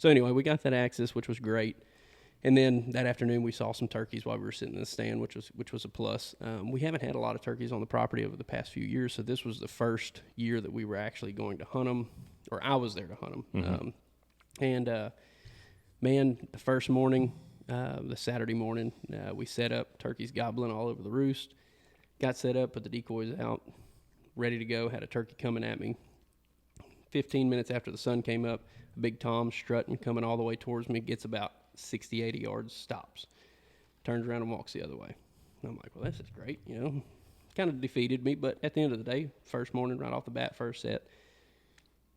So anyway, we got that access, which was great. And then that afternoon, we saw some turkeys while we were sitting in the stand, which was a plus. We haven't had a lot of turkeys on the property over the past few years, so this was the first year that we were actually going to hunt them, or I was there to hunt them. Man, the first morning, the Saturday morning, we set up, turkeys gobbling all over the roost. Got set up, put the decoys out, ready to go, had a turkey coming at me. 15 minutes after the sun came up, a big tom strutting, coming all the way towards me, gets about 60, 80 yards, stops, turns around and walks the other way. And I'm like, well, this is great, you know. Kind of defeated me, but at the end of the day, first morning, right off the bat, first set,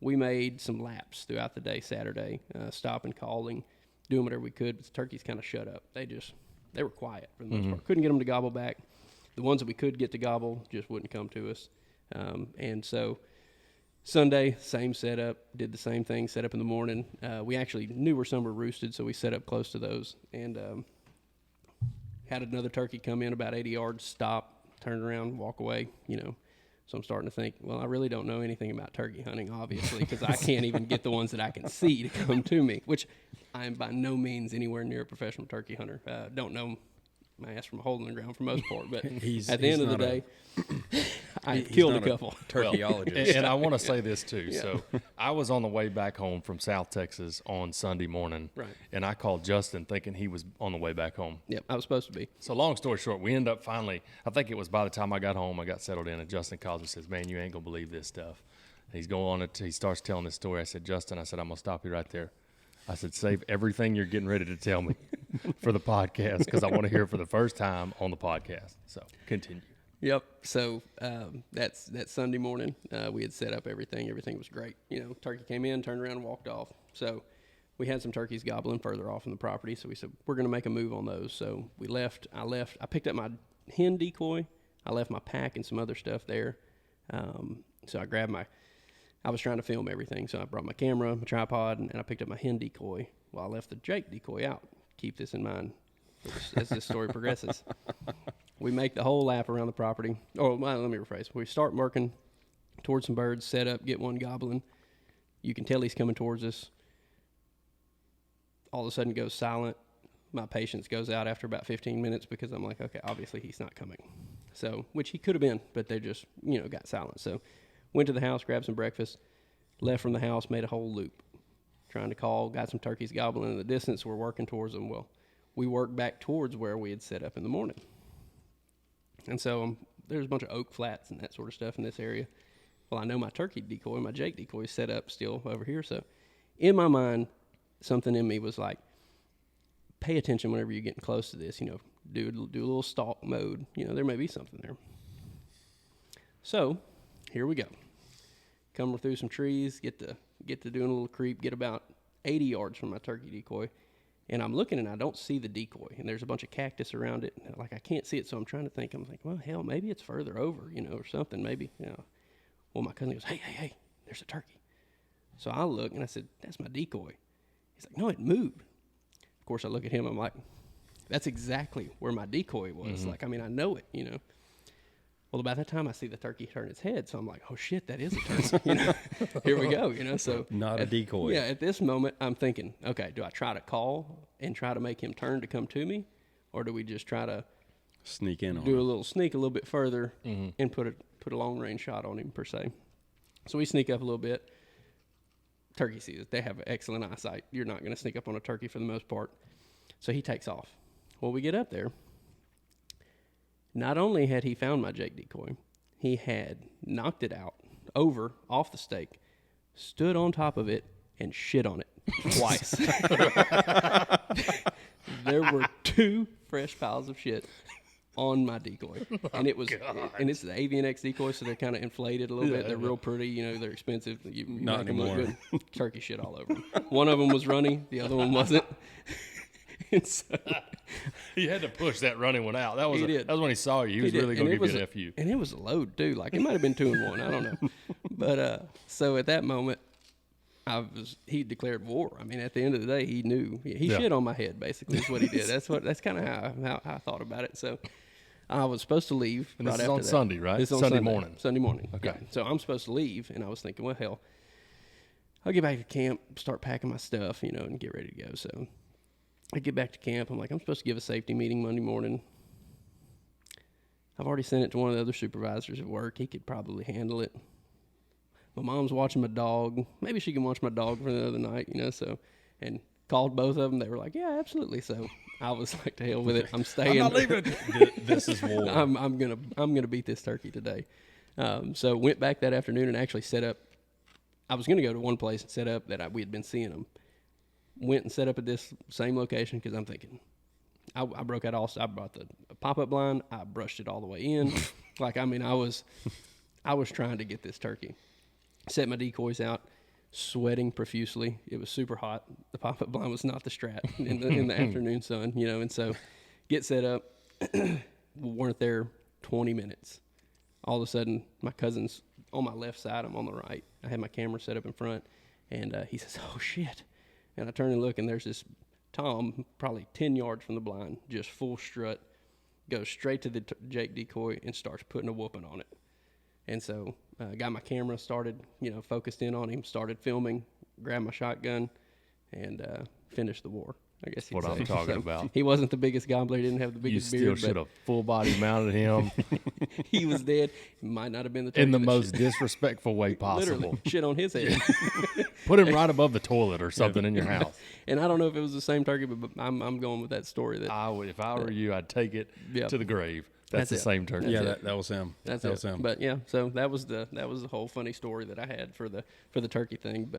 we made some laps throughout the day Saturday, stopping, calling, doing whatever we could, but the turkeys kind of shut up. They were quiet for the most part. Couldn't get them to gobble back. The ones that we could get to gobble just wouldn't come to us. And so Sunday, same setup, did the same thing, set up in the morning. We actually knew where some were roosted, so we set up close to those. And had another turkey come in about 80 yards, stop, turn around, walk away, you know. So I'm starting to think, well, I really don't know anything about turkey hunting, obviously, because I can't even get the ones that I can see to come to me, which I am by no means anywhere near a professional turkey hunter. Don't know my ass from a hole in the ground for most part, but at the end of the day, I killed a couple. Turkeyologist. And I want to say this too. Yeah. So I was on the way back home from South Texas on Sunday morning, right? And I called Justin thinking he was on the way back home. Yep, I was supposed to be. So long story short, we end up finally, I think it was by the time I got home, I got settled in, and Justin calls and says, man, you ain't going to believe this stuff. He's going on it. He starts telling this story. I said, Justin, I'm going to stop you right there. I said, save everything you're getting ready to tell me for the podcast, because I want to hear it for the first time on the podcast. So continue. Yep. So that's that Sunday morning. We had set up everything. Everything was great. You know, turkey came in, turned around, and walked off. So we had some turkeys gobbling further off in the property. So we said, we're going to make a move on those. So we left. I picked up my hen decoy. I left my pack and some other stuff there. So I grabbed I was trying to film everything, so I brought my camera, my tripod, and I picked up my hen decoy. Well, I left the Jake decoy out. Keep this in mind as this story progresses. We make the whole lap around the property. Oh, well, let me rephrase. We start working towards some birds, set up, get one gobbling. You can tell he's coming towards us. All of a sudden goes silent. My patience goes out after about 15 minutes because I'm like, okay, obviously he's not coming. So, which he could have been, but they just, got silent. So went to the house, grabbed some breakfast, left from the house, made a whole loop, trying to call, got some turkeys gobbling in the distance. We're working towards them. Well, we worked back towards where we had set up in the morning. And so there's a bunch of oak flats and that sort of stuff in this area. Well, I know my turkey decoy, my Jake decoy is set up still over here. So in my mind, something in me was like, pay attention whenever you're getting close to this, do a little stalk mode. There may be something there. So here we go. Coming through some trees, get to doing a little creep, get about 80 yards from my turkey decoy, and I'm looking and I don't see the decoy, and there's a bunch of cactus around it. Like I can't see it, so I'm trying to think. I'm like, well, hell, maybe it's further over, or something, maybe, Well, my cousin goes, hey, there's a turkey. So I look and I said, that's my decoy. He's like, no, it moved. Of course, I look at him. I'm like, that's exactly where my decoy was. Mm-hmm. Like, I know it, Well, about that time, I see the turkey turn its head, so I'm like, "Oh shit, that is a turkey!" Here we go. So not a decoy. Yeah, at this moment, I'm thinking, okay, do I try to call and try to make him turn to come to me, or do we just try to sneak in, do a little sneak a little bit further and put a long range shot on him per se? So we sneak up a little bit. Turkey sees it; they have excellent eyesight. You're not going to sneak up on a turkey for the most part. So he takes off. Well, we get up there. Not only had he found my Jake decoy, he had knocked it out, off the stake, stood on top of it, and shit on it twice. There were 2 fresh piles of shit on my decoy. And it was, and it's the Avian X decoy, so they're kind of inflated a little bit. They're real pretty, they're expensive. You not make them anymore. look good. Turkey shit all over them. One of them was runny, the other one wasn't. And so he had to push that running one out. That was when he saw you. He was did. really going to give you an FU. And it was a load too. Like it might have been 2 and 1. I don't know. But so at that moment, he declared war. At the end of the day, he knew he shit on my head. Basically, is what he did. That's kind of how I thought about it. So I was supposed to leave. And right this is after on that. Sunday, right? This is on Sunday morning. Sunday morning. Okay. Yeah. So I'm supposed to leave, and I was thinking, well, hell, I'll get back to camp, start packing my stuff, and get ready to go. So I get back to camp. I'm like, I'm supposed to give a safety meeting Monday morning. I've already sent it to one of the other supervisors at work. He could probably handle it. My mom's watching my dog. Maybe she can watch my dog for the other night, so, and called both of them. They were like, yeah, absolutely. So I was like, to hell with it. I'm staying. I'm not leaving. This is war. I'm gonna beat this turkey today. So went back that afternoon and actually set up. I was gonna go to one place and set up that we had been seeing them. Went and set up at this same location because I'm thinking, I broke out all. I brought the pop-up blind. I brushed it all the way in. I was trying to get this turkey. Set my decoys out, sweating profusely. It was super hot. The pop-up blind was not the strat in the afternoon sun, and so get set up. Weren't there 20 minutes. All of a sudden, my cousin's on my left side. I'm on the right. I had my camera set up in front, and he says, oh, shit. And I turn and look, and there's this Tom, probably 10 yards from the blind, just full strut, goes straight to the Jake decoy and starts putting a whooping on it. And so got my camera, started, focused in on him, started filming, grabbed my shotgun, and finished the war. I guess what I'm talking about. He wasn't the biggest gobbler. He didn't have the biggest beard. You still should have full body mounted him. He was dead. He might not have been the turkey in the most disrespectful way possible. Literally, shit on his head. Put him right above the toilet or something in your house. And I don't know if it was the same turkey, but I'm going with that story. That I would, if I were you, I'd take it to the grave. That's the same turkey. Yeah, that was him. That was him. But yeah, so that was the whole funny story that I had for the turkey thing.